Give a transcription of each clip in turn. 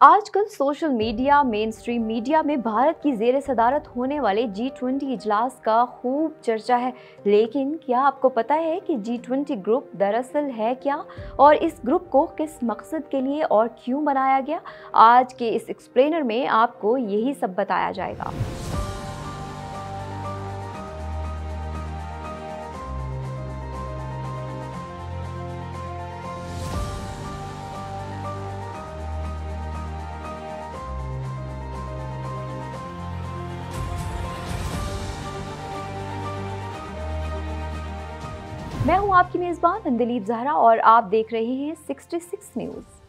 आजकल social media, main stream media में भारत की ज़ेर सदारत होने वाले G20 इजलास का खूब चर्चा है। लेकिन क्या आपको पता है कि G20 ग्रुप दरअसल है क्या और इस ग्रुप को किस मकसद के लिए और क्यों बनाया गया? आज के इस एक्सप्लेनर में आपको यही सब बताया जाएगा। मैं हूं आपकी मेज़बान अंदलीब ज़हरा और आप देख रहे हैं 66 न्यूज़।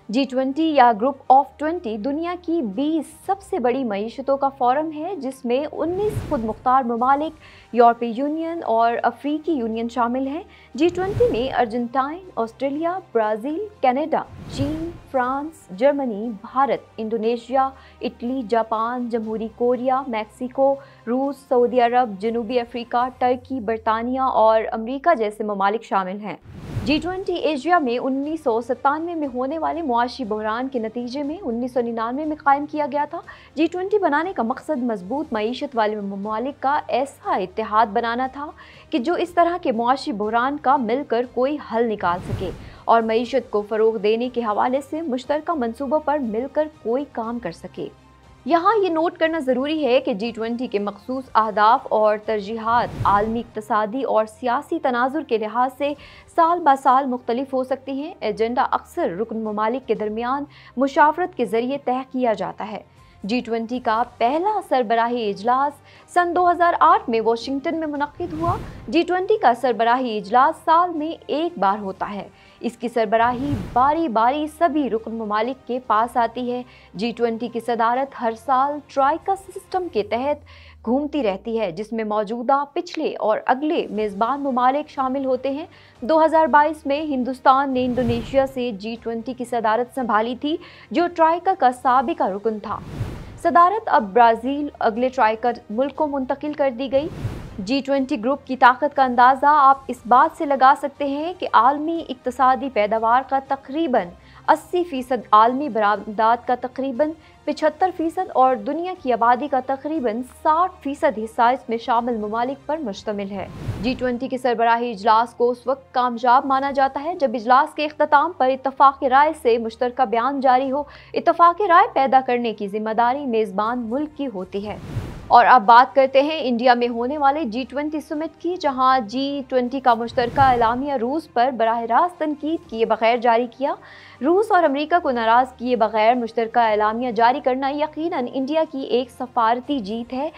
G20 या ग्रुप ऑफ 20 दुनिया की 20 सबसे बड़ी मईशतों का फोरम है, जिसमें 19 खुद मुख्तार ममालिक, यूरोपीय यूनियन और अफ्रीकी यूनियन शामिल हैं। G20 में अर्जेंटाइन, ऑस्ट्रेलिया, ब्राज़ील, कनाडा, चीन, France, Germany, Bharat, Indonesia, Italy, Japan, जमहूरी कोरिया, मैक्सिको, रूस, सऊदी अरब, जनूबी अफ्रीका, टर्की, बरतानिया और अमेरिका जैसे ममालिक शामिल हैं। G20 एशिया में 1997 में होने वाले मुआशी बहरान के नतीजे में 1999 में कायम किया गया था। G20 बनाने का मकसद मजबूत मईशत वाले ममालिक का ऐसा इत्तेहाद बनाना था कि जो इस तरह के मुआशी बहरान का मिलकर कोई हल निकाल सके और मईशत को फ़रोग़ देने के हवाले से मुश्तरका मंसूबों पर मिलकर कोई काम कर सके। यहाँ ये नोट करना ज़रूरी है कि G20 के मखसूस अहदाफ और तरजीहात आलमी इक़्तिसादी और सियासी तनाजुर के लिहाज से साल ब साल मुख्तलिफ हो सकती हैं। एजेंडा अक्सर रुकन ममालिक के दरमियान मुशावरत के ज़रिए तय किया जाता है। G20 का पहला सरबराही इजलास सन 2008 में वाशिंगटन में मुनक़्क़िद हुआ। G20 का सरबराही इजलास साल में एक बार होता है। इसकी सरबराही बारी बारी सभी रुकन ममालिक के पास आती है। G20 की सदारत हर साल ट्राइका सिस्टम के तहत घूमती रहती है, जिसमें मौजूदा, पिछले और अगले मेज़बान ममालिक शामिल होते हैं। 2022 में हिंदुस्तान ने इंडोनेशिया से G20 की सदारत संभाली थी, जो ट्राइका का साबिका रुकन था। सदारत अब ब्राज़ील, अगले ट्राइका मुल्क को मुंतकिल कर दी गई। G20 ग्रुप की ताकत का अंदाज़ा आप इस बात से लगा सकते हैं कि आलमी इक़्तिसादी पैदावार का तकरीबन 80% आलमी बरामदात का तकरीबन 75% और दुनिया की आबादी का तकरीबन 60% हिस्सा इसमें शामिल ममालिक पर मुश्तमिल है। G20 के सरबराही इजलास को उस वक्त कामयाब माना जाता है जब इजलास के इख्तिताम पर इत्तफाक़ राय से मुश्तरका बयान जारी हो। इत्तफाक़ राय पैदा करने की जिम्मेदारी मेज़बान मुल्क की होती है। और अब बात करते हैं इंडिया में होने वाले G20 समिट की, जहां G20 का मुश्तरका एलामिया रूस पर बराह रास्त तनकीद किए बगैर जारी किया। रूस और अमेरिका को नाराज़ किए बगैर मुश्तरका एलामिया जारी करना यकीनन इंडिया की एक सफारती जीत है।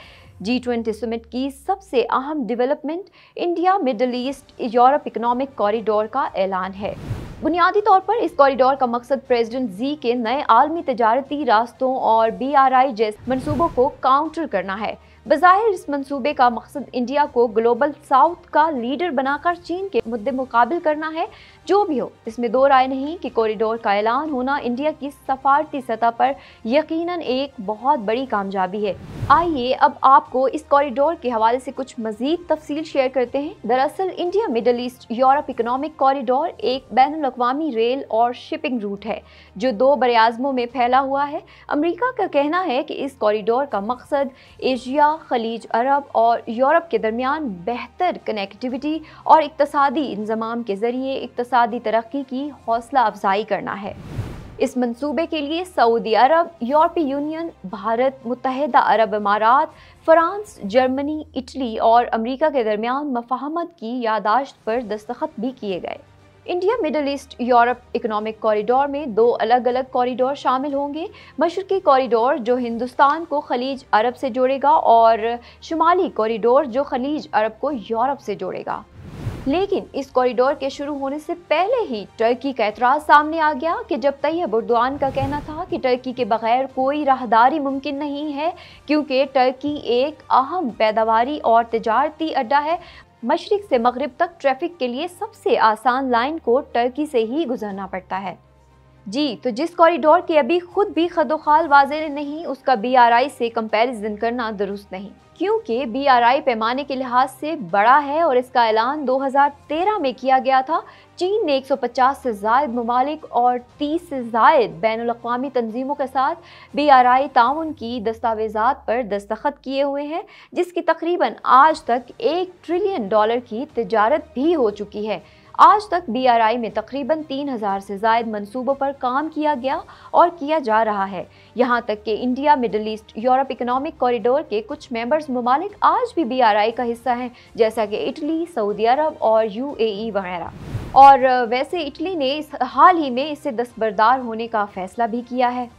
G20 समिट की सबसे अहम development India middle east Europe economic corridor का ऐलान है। बुनियादी तौर पर इस कॉरिडोर का मकसद प्रेसिडेंट जी के नए आलमी तजारती रास्तों और BRI जैसे मंसूबों को काउंटर करना है। बज़ाहिर इस मंसूबे का मकसद इंडिया को ग्लोबल साउथ का लीडर बनाकर चीन के मुद्दे मुकाबिल करना है। जो भी हो, इसमें दो राय नहीं कि कॉरिडोर का ऐलान होना इंडिया की सफारती सतह पर यकीनन एक बहुत बड़ी कामयाबी है। आइए अब आपको इस कॉरिडोर के हवाले से कुछ मज़ीद तफसील शेयर करते हैं। दरअसल India middle east Europe economic corridor एक बैनुल-अक़वामी रेल और शिपिंग रूट है जो दो बरआज़मों में फैला हुआ है। अमेरिका का कहना है कि इस कॉरिडोर का मकसद एशिया, खलीज अरब और यूरोप के दरमियान बेहतर कनेक्टिविटी और इक़्तिसादी इंज़माम के ज़रिए इक़्तिसादी तरक्की की हौसला अफजाई करना है। इस मंसूबे के लिए सऊदी अरब, यूरोपीय यूनियन, भारत, मुत्तहिदा अरब अमारात, फ्रांस, जर्मनी, इटली और अमेरिका के दरमियान मफाहमत की यादाश्त पर दस्तखत भी किए गए। India middle east Europe economic corridor में दो अलग अलग कॉरिडोर शामिल होंगे। मशरकी कॉरिडोर जो हिंदुस्तान को खलीज अरब से जोड़ेगा और शुमाली कॉरिडोर जो खलीज अरब को यूरोप से जोड़ेगा। लेकिन इस कॉरिडोर के शुरू होने से पहले ही टर्की का एतराज़ सामने आ गया कि जब तैयब एर्दोआन का कहना था कि टर्की के बगैर कोई राहदारी मुमकिन नहीं है, क्योंकि टर्की एक अहम पैदावारी और तजारती अड्डा है। मशरिक से मगरिब तक ट्रैफिक के लिए सबसे आसान लाइन को टर्की से ही गुजरना पड़ता है। जी, तो जिस कॉरिडोर की अभी खुद भी खदोखाल वाज़ेह नहीं, उसका BRI से कंपैरिजन करना दुरुस्त नहीं, क्योंकि BRI पैमाने के लिहाज से बड़ा है और इसका ऐलान 2013 में किया गया था। चीन ने 150 से ज़ायद ममालिक और 30 से ज़ायद बैनुल-अक़वामी तंजीमों के साथ BRI ताउन की दस्तावेज़ात पर दस्तखत किए हुए हैं, जिसकी तकरीबन आज तक $1 ट्रिलियन की तिजारत भी हो चुकी है। आज तक BRI में तकरीबन 3000 से ज़ायद मंसूबों पर काम किया गया और किया जा रहा है। यहाँ तक कि India middle east Europe economic corridor के कुछ मेंबर्स ममालिक आज भी BRI का हिस्सा हैं, जैसा कि इटली, सऊदी अरब और UAE वगैरह। और वैसे इटली ने हाल ही में इससे दस्तबरदार होने का फैसला भी किया है।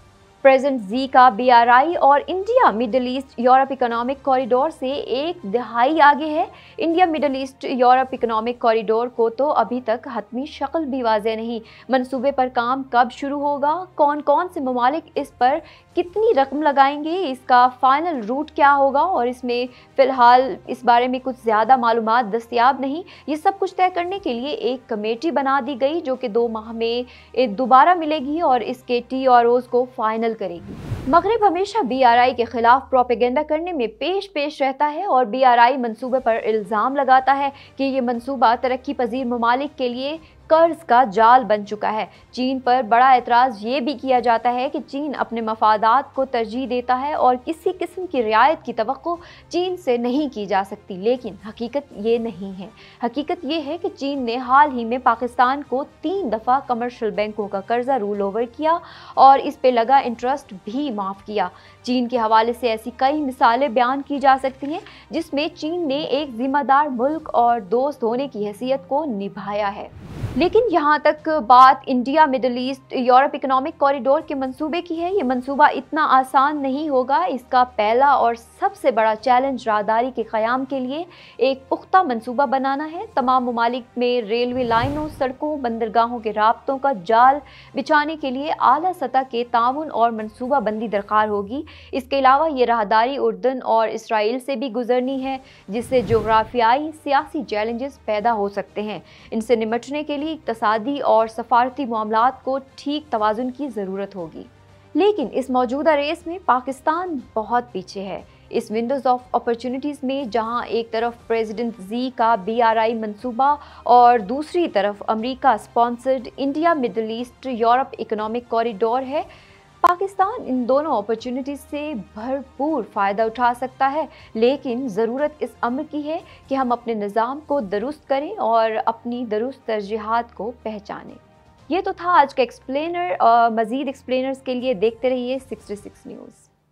प्रेजेंट जी का BRI और India middle east Europe economic corridor से 1 दहाई आगे है। India middle east Europe economic corridor को तो अभी तक हतमी शक्ल भी वाज़ेह नहीं। मंसूबे पर काम कब शुरू होगा, कौन कौन से ममालिक इस पर कितनी रकम लगाएंगे, इसका फाइनल रूट क्या होगा और इसमें फ़िलहाल इस बारे में कुछ ज़्यादा मालूमात दस्तयाब नहीं। ये सब कुछ तय करने के लिए एक कमेटी बना दी गई, जो कि 2 माह में दोबारा मिलेगी और इसके TROs को फाइनल करेगी। मगरिब हमेशा BRI के खिलाफ प्रोपेगेंडा करने में पेश रहता है और BRI मंसूबे पर इल्ज़ाम लगाता है कि ये मंसूबा तरक्की पजीर ममालिक के लिए कर्ज का जाल बन चुका है। चीन पर बड़ा एतराज़ ये भी किया जाता है कि चीन अपने मफादात को तरजीह देता है और किसी किस्म की रियायत की तवक्को चीन से नहीं की जा सकती, लेकिन हकीकत ये नहीं है। हकीकत ये है कि चीन ने हाल ही में पाकिस्तान को 3 दफ़ा कमर्शियल बैंकों का कर्जा रूल ओवर किया और इस पे लगा इंटरेस्ट भी माफ़ किया। चीन के हवाले से ऐसी कई मिसालें बयान की जा सकती हैं जिसमें चीन ने एक जिम्मेदार मुल्क और दोस्त होने की हैसियत को निभाया है। लेकिन यहाँ तक बात India middle east Europe economic corridor के मंसूबे की है। ये मंसूबा इतना आसान नहीं होगा। इसका पहला और सबसे बड़ा चैलेंज राहदारी के क़याम के लिए एक पुख्ता मंसूबा बनाना है। तमाम ममालिक में रेलवे लाइनों, सड़कों, बंदरगाहों के राब्तों का जाल बिछाने के लिए आला सतह के ताउन और मनसूबा बंदी दरकार होगी। इसके अलावा ये राहदारी उर्दन और इसराइल से भी गुजरनी है, जिससे जोग्राफियाई सियासी चैलेंजेस पैदा हो सकते हैं। इनसे निपटने के लिए इक़्तिसादी और सफारती मामलात को ठीक तवाज़ुन की ज़रूरत होगी। लेकिन इस मौजूदा रेस में पाकिस्तान बहुत पीछे है। इस विंडोज़ ऑफ अपॉर्चुनिटीज़ में जहां एक तरफ प्रेसिडेंट जी का BRI मंसूबा और दूसरी तरफ America sponsored India middle east Europe economic corridor है, पाकिस्तान इन दोनों अपॉर्चुनिटीज़ से भरपूर फ़ायदा उठा सकता है। लेकिन ज़रूरत इस अमर की है कि हम अपने निज़ाम को दुरुस्त करें और अपनी दुरुस्त तरजीहात को पहचानें। ये तो था आज का एक्सप्लेनर। मज़ीद एक्सप्लेनर्स के लिए देखते रहिए 66 न्यूज़।